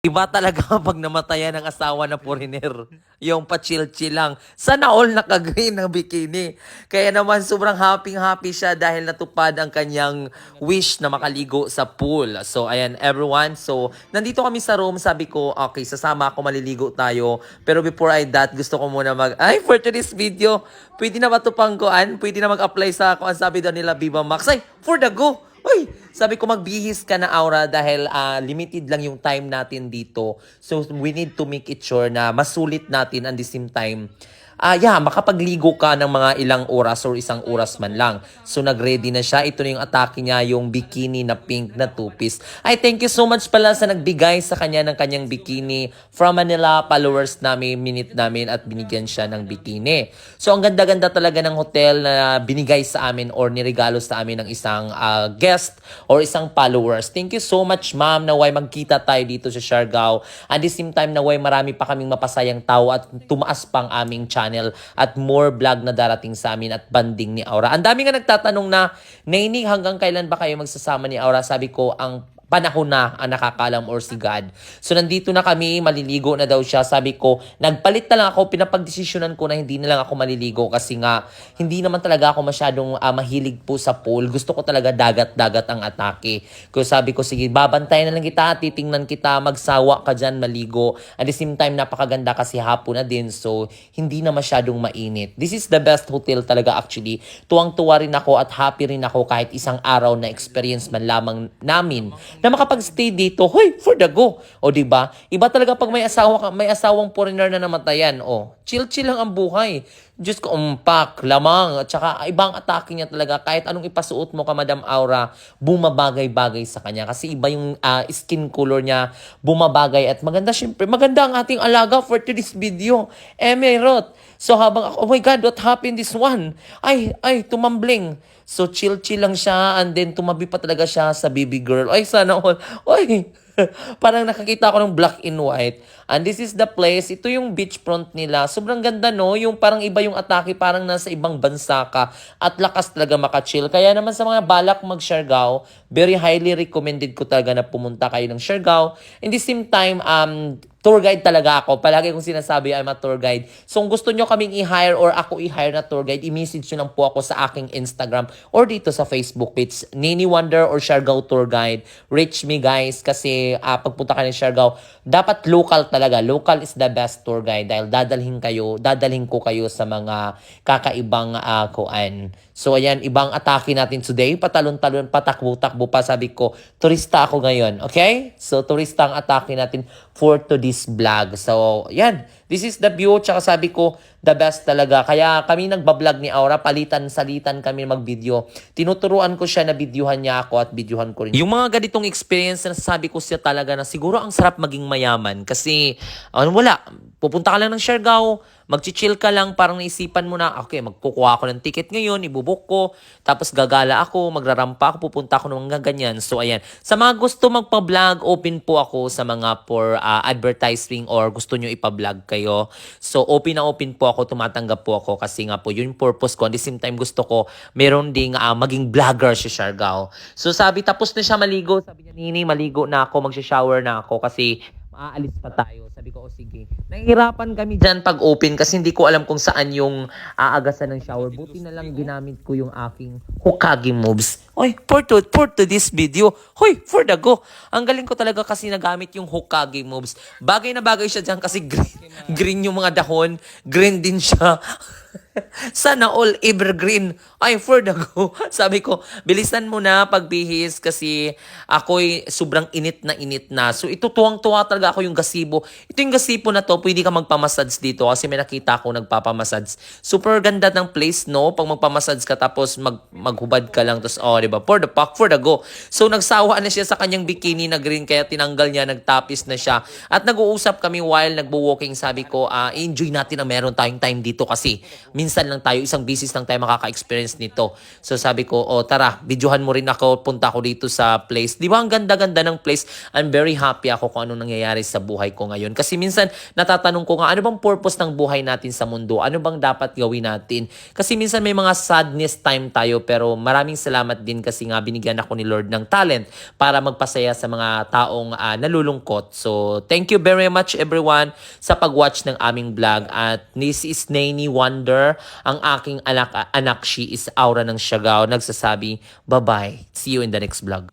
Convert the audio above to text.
Iba talaga pag namatayan ng asawa na foreigner. Yung pa-chill-chill lang. Sana all naka-green ng bikini. Kaya naman sobrang happy-happy siya dahil natupad ang kanyang wish na makaligo sa pool. So ayan everyone. So nandito kami sa room. Sabi ko, okay, sasama ako, maliligo tayo. Pero before that, gusto ko muna for today's video, pwede na ba ito pangkuan? Pwede na mag-apply sa kung sabi daw nila Viva Max. Ay, for the go! Uy, sabi ko magbihis ka na Aura dahil limited lang yung time natin dito. So we need to make it sure na masulit natin at the same time. Makapagligo ka ng mga ilang oras or isang oras man lang. So nag-ready na siya. Ito na yung atake niya, yung bikini na pink na two-piece. Ay, thank you so much pala sa nagbigay sa kanya ng kanyang bikini. From Manila, followers namin, minute namin at binigyan siya ng bikini. So ang ganda-ganda talaga ng hotel na binigay sa amin or niregalo sa amin ng isang guest or isang followers. Thank you so much ma'am na way magkita tayo dito sa Siargao. At the same time na way marami pa kaming mapasayang tao at tumaas pang aming channel at more vlog na darating sa amin at banding ni Aura. Ang dami nga nagtatanong na, Naining, hanggang kailan ba kayo magsasama ni Aura? Sabi ko, ang panahon na ang nakakalam or si God. So nandito na kami, maliligo na daw siya. Sabi ko, nagpalit na lang ako, pinapagdesisyonan ko na hindi na lang ako maliligo kasi nga hindi naman talaga ako masyadong mahilig po sa pool. Gusto ko talaga dagat-dagat ang atake. Kaya sabi ko, sige, babantayan na lang kita, titingnan kita, magsawa ka dyan, maligo. At the same time, napakaganda kasi hapon na din. So, hindi na masyadong mainit. This is the best hotel talaga actually. Tuwang-tuwa rin ako at happy rin ako kahit isang araw na experience man lamang namin na makapag-stay dito, hoy, for the go. O diba? Iba talaga pag may asawa ka, may asawang foreigner na namatayan. O, chill-chill lang ang buhay. Diyos ko, umpak, lamang. At saka, ibang atake niya talaga. Kahit anong ipasuot mo ka, Madam Aura, bumabagay-bagay sa kanya. Kasi iba yung skin color niya, bumabagay. At maganda, syempre, maganda ang ating alaga for today's video. Emerald. So habang ako, oh my God, what happened this one? Ay, tumambling. So chill-chill lang siya and then tumabi pa talaga siya sa baby girl. Ay, sana all. Ay, parang nakakita ako ng black and white. And this is the place. Ito yung beachfront nila. Sobrang ganda, no? Yung parang iba yung atake. Parang nasa ibang bansa ka. At lakas talaga makachill. Kaya naman sa mga balak mag-Siargao, very highly recommended ko talaga na pumunta kayo ng Siargao. In the same time, tour guide talaga ako. Palagi kong sinasabi, I'm a tour guide. So, kung gusto nyo kaming i-hire or ako i-hire na tour guide, i-message nyo lang po ako sa aking Instagram or dito sa Facebook page, Nini Wonder or Siargao Tour Guide. Reach me, guys, kasi pagpunta kayo ng Siargao, dapat local talaga. Local is the best tour guide dahil dadalhin ko kayo sa mga kakaibang kuan. So, ayan, ibang atake natin today. Patalon-talon, patakbo-takbo pa. Sabi ko, turista ako ngayon. Okay? So, turista ang atake natin for today's vlog. So, yan. This is the view. Tsaka sabi ko, the best talaga. Kaya kami nagbablog ni Aura. Palitan-salitan kami mag-video. Tinuturuan ko siya na videohan niya ako at videohan ko rin. Yung mga ganitong experience na sabi ko siya talaga na siguro ang sarap maging mayaman. Kasi, wala. Pupunta ka lang ng Siargao, mag-chill ka lang, parang naisipan mo na, okay, magkukuha ako ng ticket ngayon, ibubuk ko, tapos gagala ako, magrarampa ako, pupunta ako ng mga ganyan. So, ayan. Sa mga gusto magpa-vlog, open po ako sa mga for advertising or gusto nyo ipa-vlog kayo. So, open na open po ako, tumatanggap po ako kasi nga po, yun yung purpose ko. At the same time, gusto ko, meron ding maging vlogger si Siargao. So, sabi, tapos na siya maligo. Sabi niya, Nini, maligo na ako, magsha-shower na ako kasi aalis pa tayo. Sabi ko, sige. Nahihirapan kami dyan pag open kasi hindi ko alam kung saan yung aagasan ng shower. Buti na lang ginamit ko yung aking Hokage moves. Oy, for to this video. Hoy, for the go. Ang galing ko talaga kasi nagamit yung Hokage moves. Bagay na bagay siya dyan kasi green yung mga dahon. Green din siya. Sana all evergreen. Ay, for the go. Sabi ko, bilisan mo na pagbihis kasi ako'y sobrang init na. So, ito tuwang-tuwa talaga ako yung gazebo. Ito yung gazebo na to, pwede ka magpamassage dito kasi may nakita ako nagpapamassage. Super ganda ng place, no? Pag magpamassage ka tapos maghubad ka lang. Tapos, diba? For the go. So, nagsawa na siya sa kanyang bikini na green kaya tinanggal niya, nagtapis na siya. At nag-uusap kami while nagbo-walking. Sabi ko, enjoy natin na meron tayong time dito kasi minsan lang tayo, isang bisis lang tayo makaka-experience nito. So sabi ko, oh tara, videohan mo rin ako, punta ako dito sa place. Di ba ang ganda-ganda ng place? I'm very happy ako kung anong nangyayari sa buhay ko ngayon. Kasi minsan natatanong ko nga, ano bang purpose ng buhay natin sa mundo? Ano bang dapat gawin natin? Kasi minsan may mga sadness time tayo, pero maraming salamat din kasi nga binigyan ako ni Lord ng talent para magpasaya sa mga taong nalulungkot. So thank you very much everyone sa pag-watch ng aming vlog. At this is Nainy Wonder, ang aking anak, she is Aura ng Siargao, nagsasabi, bye-bye. See you in the next vlog.